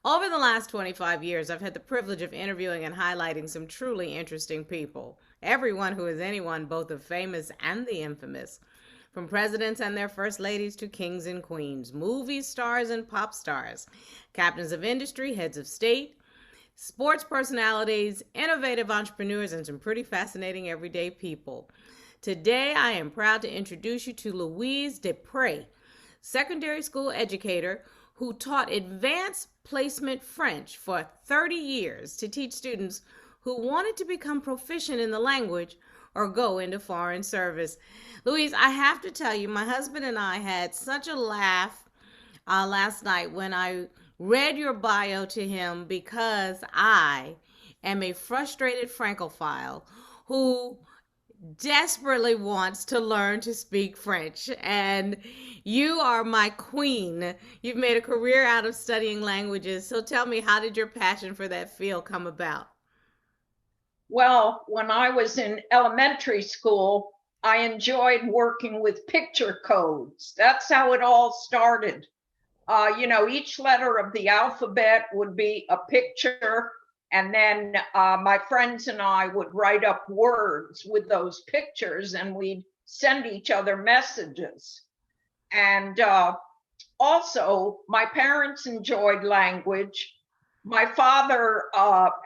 Over the last 25 years, I've had the privilege of interviewing and highlighting some truly interesting people. Everyone who is anyone, both the famous and the infamous. From presidents and their first ladies to kings and queens, movie stars and pop stars, captains of industry, heads of state, sports personalities, innovative entrepreneurs, and some pretty fascinating everyday people. Today, I am proud to introduce you to Louise Despres, secondary school educator who taught advanced placement French for 30 years to teach students who wanted to become proficient in the language or go into foreign service. Louise, I have to tell you, my husband and I had such a laugh last night when I read your bio to him because I am a frustrated Francophile who desperately wants to learn to speak French. And you are my queen. You've made a career out of studying languages. So tell me, how did your passion for that field come about? Well, when I was in elementary school, I enjoyed working with picture codes. That's how it all started. Each letter of the alphabet would be a picture, and then my friends and I would write up words with those pictures, and we'd send each other messages. And also, my parents enjoyed language. My father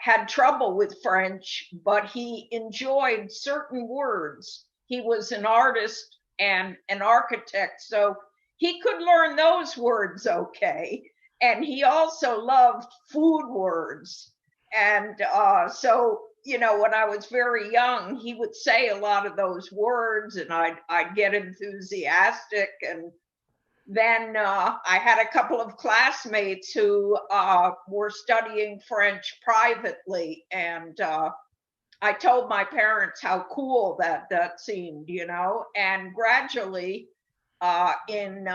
had trouble with French, but he enjoyed certain words. He was an artist and an architect, so he could learn those words okay. And he also loved food words. And when I was very young, he would say a lot of those words, and I'd get enthusiastic. And then I had a couple of classmates who were studying French privately, and I told my parents how cool that seemed. And gradually, in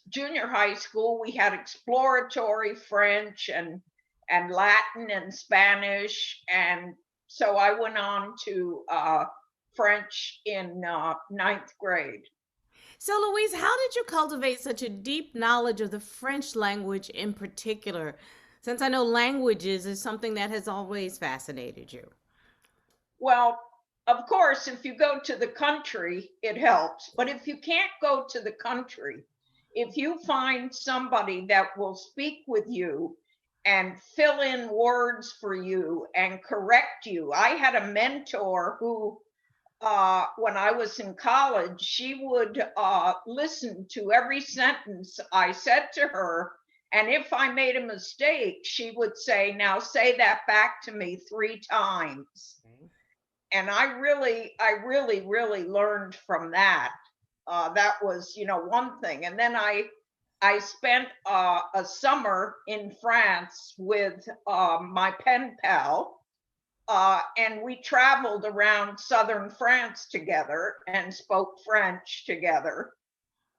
junior high school, we had exploratory French and Latin and Spanish, and so I went on to French in ninth grade. So, Louise, how did you cultivate such a deep knowledge of the French language in particular? Since I know languages is something that has always fascinated you. Well, of course, if you go to the country, it helps. But if you can't go to the country, if you find somebody that will speak with you and fill in words for you and correct you. I had a mentor who, when I was in college, she would listen to every sentence I said to her. And if I made a mistake, she would say, "Now say that back to me 3 times." And I really learned from that. That was, one thing. And then I spent a summer in France with my pen pal, and we traveled around southern France together and spoke French together.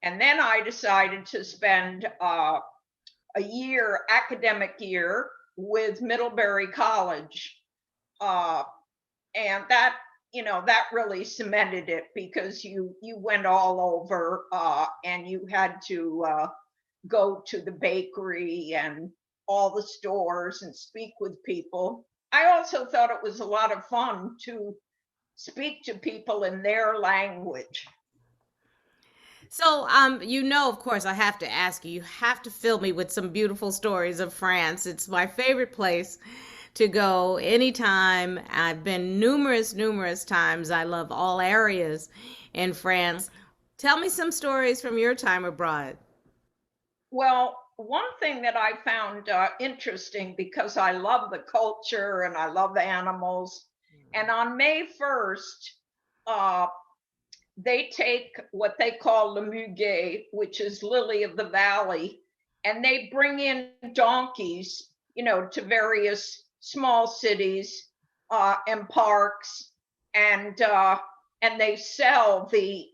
And then I decided to spend a year, academic year, with Middlebury College. Uh, and that really cemented it because you went all over, and you had to go to the bakery and all the stores and speak with people. I also thought it was a lot of fun to speak to people in their language. So, of course, I have to ask you. You have to fill me with some beautiful stories of France. It's my favorite place to go anytime. I've been numerous times. I love all areas in France. Tell me some stories from your time abroad. Well, one thing that I found interesting, because I love the culture and I love animals, and on May 1st, uh, they take what they call le muguet, which is lily of the valley, and they bring in donkeys, to various small cities and parks, and they sell the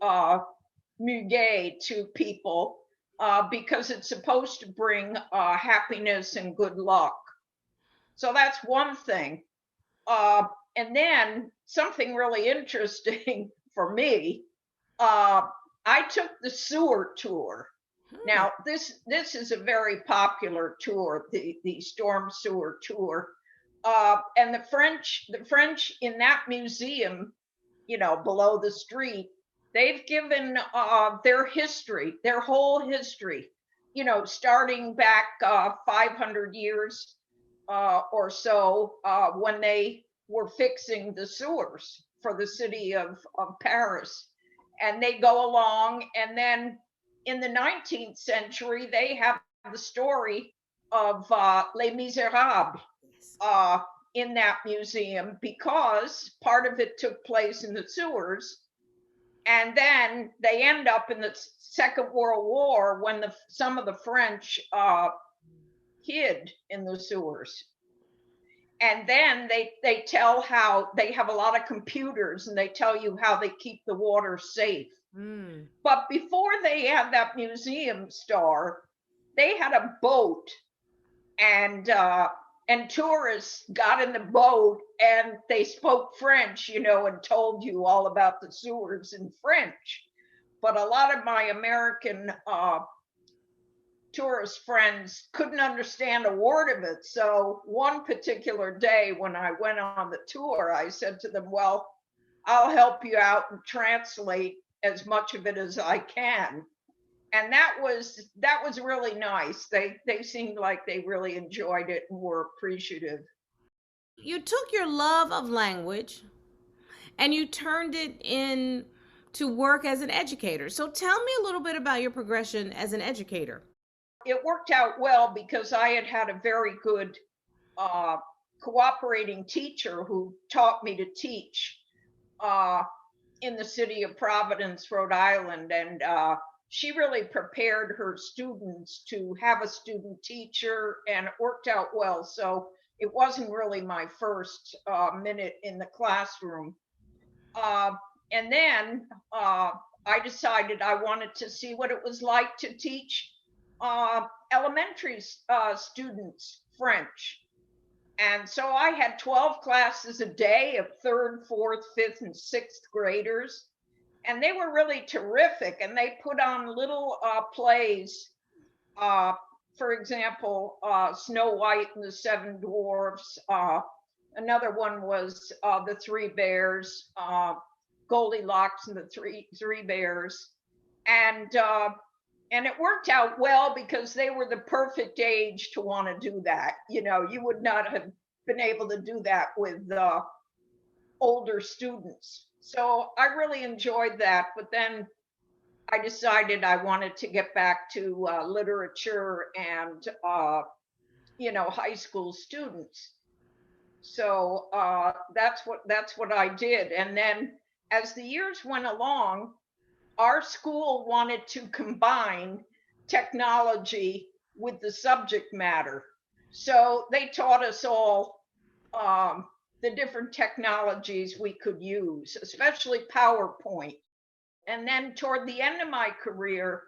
muguet to people because it's supposed to bring happiness and good luck. So that's one thing. Uh, and then something really interesting for me, uh, I took the sewer tour. Hmm. Now, this is a very popular tour, the storm sewer tour. And the French in that museum, below the street, they've given their history, their whole history, starting back 500 years or so, when they were fixing the sewers for the city of Paris. And they go along, and then in the 19th century, they have the story of Les Miserables Yes. uh, in that museum, because part of it took place in the sewers. And then they end up in the Second World War, when some of the French hid in the sewers. And then they tell how they have a lot of computers, and they tell you how they keep the water safe. Hmm. But before they had that museum star, they had a boat, and tourists got in the boat, and they spoke French, and told you all about the sewers in French. But a lot of my American tourist friends couldn't understand a word of it. So one particular day when I went on the tour, I said to them, "Well, I'll help you out and translate as much of it as I can." And that was really nice. They seemed like they really enjoyed it and were appreciative. You took your love of language and you turned it in to work as an educator. So tell me a little bit about your progression as an educator. It worked out well because I had had a very good uh, cooperating teacher who taught me to teach uh, in the city of Providence, Rhode Island, and she really prepared her students to have a student teacher, and it worked out well. So it wasn't really my first minute in the classroom. Uh, and then I decided I wanted to see what it was like to teach uh, elementary students French. And so I had 12 classes a day of third, fourth, fifth, and sixth graders. And they were really terrific. And they put on little plays. Uh, for example, Snow White and the Seven Dwarfs. Another one was The Three Bears, Goldilocks and the Three Bears. And it worked out well because they were the perfect age to want to do that. You would not have been able to do that with older students. So I really enjoyed that. But then I decided I wanted to get back to literature and, high school students. So that's what I did. And then as the years went along, our school wanted to combine technology with the subject matter. So they taught us all um, the different technologies we could use, especially PowerPoint. And then toward the end of my career,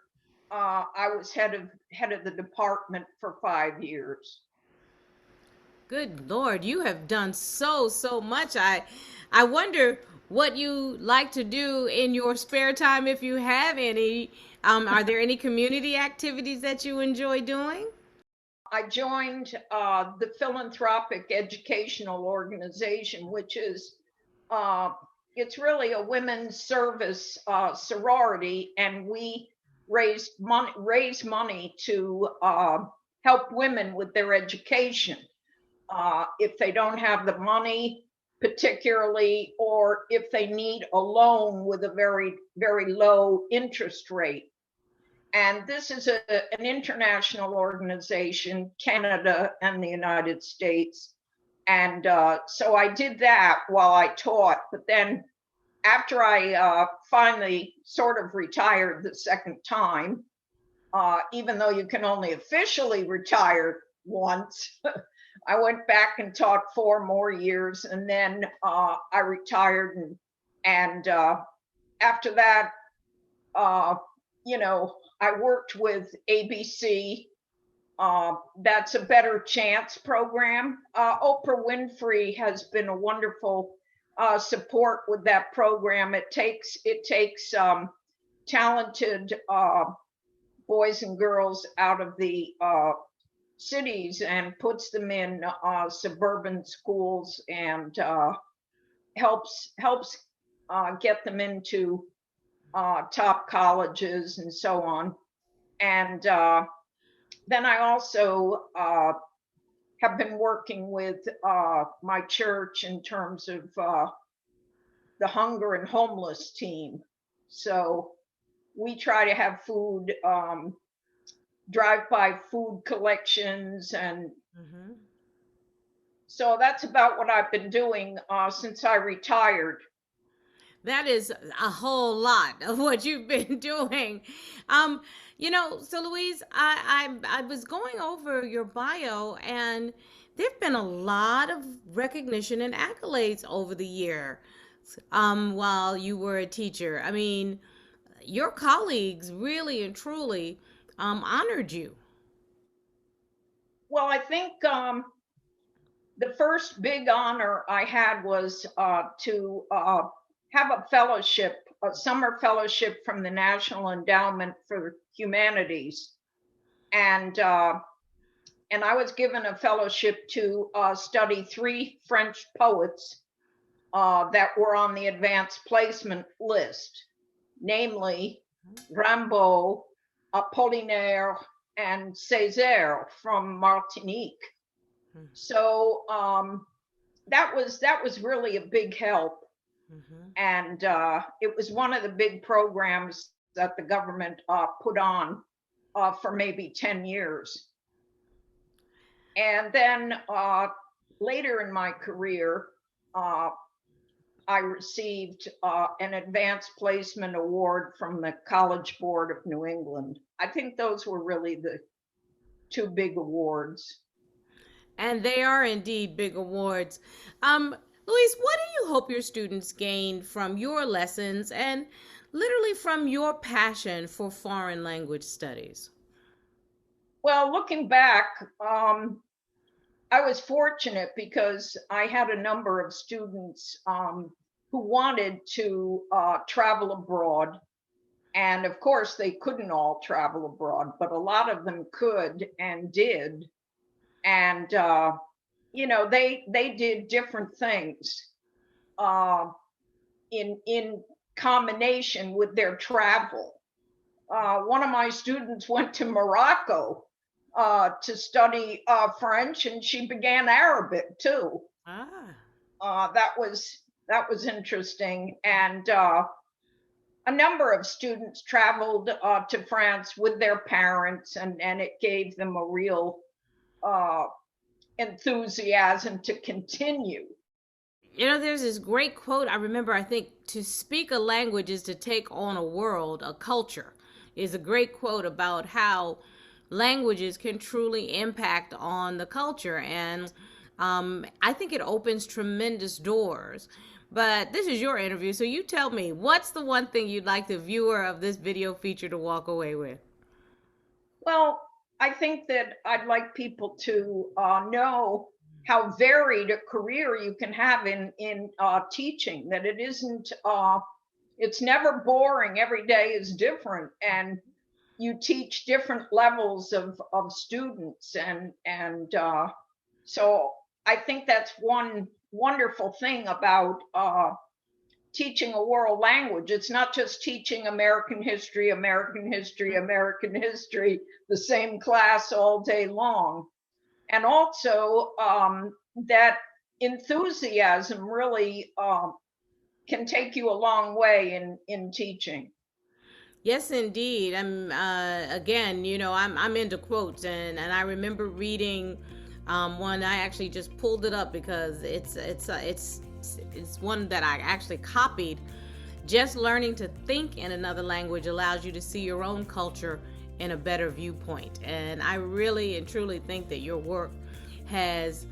I was head of the department for 5 years. Good Lord, you have done so much. I wonder what you like to do in your spare time if you have any. Are there any community activities that you enjoy doing? I joined the philanthropic educational organization, which is uh, it's really a women's service sorority, and we raise money to help women with their education. If they don't have the money, particularly, or if they need a loan with a very, very low interest rate. And this is an international organization, Canada and the United States. And so I did that while I taught. But then after I finally sort of retired the second time, even though you can only officially retire once, I went back and taught 4 more years, and then I retired. And after that, uh, I worked with ABC. That's a Better Chance program. Oprah Winfrey has been a wonderful support with that program. It takes talented boys and girls out of the cities and puts them in suburban schools and helps get them into top colleges and so on. And then I also have been working with my church in terms of the hunger and homeless team. So we try to have food, drive-by food collections, and so that's about what I've been doing since I retired. That is a whole lot of what you've been doing. So Louise, I was going over your bio, and there've been a lot of recognition and accolades over the year. While you were a teacher, I mean, your colleagues really and truly honored you. Well, I think the first big honor I had was to have a fellowship, a summer fellowship from the National Endowment for Humanities, and I was given a fellowship to study 3 French poets that were on the advanced placement list, namely Rimbaud, Apollinaire, and Césaire from Martinique. So that was really a big help. And it was one of the big programs that the government put on for maybe 10 years. And then later in my career, I received an advanced placement award from the College Board of New England. I think those were really the 2 big awards. And they are indeed big awards. Louise, what do you hope your students gain from your lessons and literally from your passion for foreign language studies? Well, looking back, I was fortunate because I had a number of students who wanted to travel abroad. And of course, they couldn't all travel abroad, but a lot of them could and did. And they did different things in combination with their travel. One of my students went to Morocco to study French, and she began Arabic too. That was interesting. And a number of students traveled to France with their parents, and it gave them a real enthusiasm to continue. There's this great quote I remember. I think to speak a language is to take on a world, a culture, is a great quote about how languages can truly impact on the culture. And I think it opens tremendous doors. But this is your interview, so you tell me, what's the one thing you'd like the viewer of this video feature to walk away with? Well, I think that I'd like people to know how varied a career you can have in teaching, that it isn't, it's never boring. Every day is different, and you teach different levels of students. And so I think that's one wonderful thing about teaching a world language. It's not just teaching American history, American history, American history, the same class all day long. And also that enthusiasm really can take you a long way in teaching. Yes, indeed. Again, I'm into quotes, and I remember reading one. I actually just pulled it up because it's one that I actually copied. Just learning to think in another language allows you to see your own culture in a better viewpoint. And I really and truly think that your work has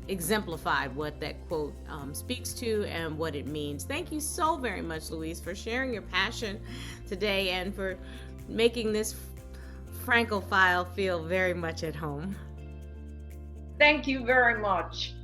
exemplified what that quote speaks to and what it means. Thank you so very much, Louise, for sharing your passion today and for making this Francophile feel very much at home. Thank you very much.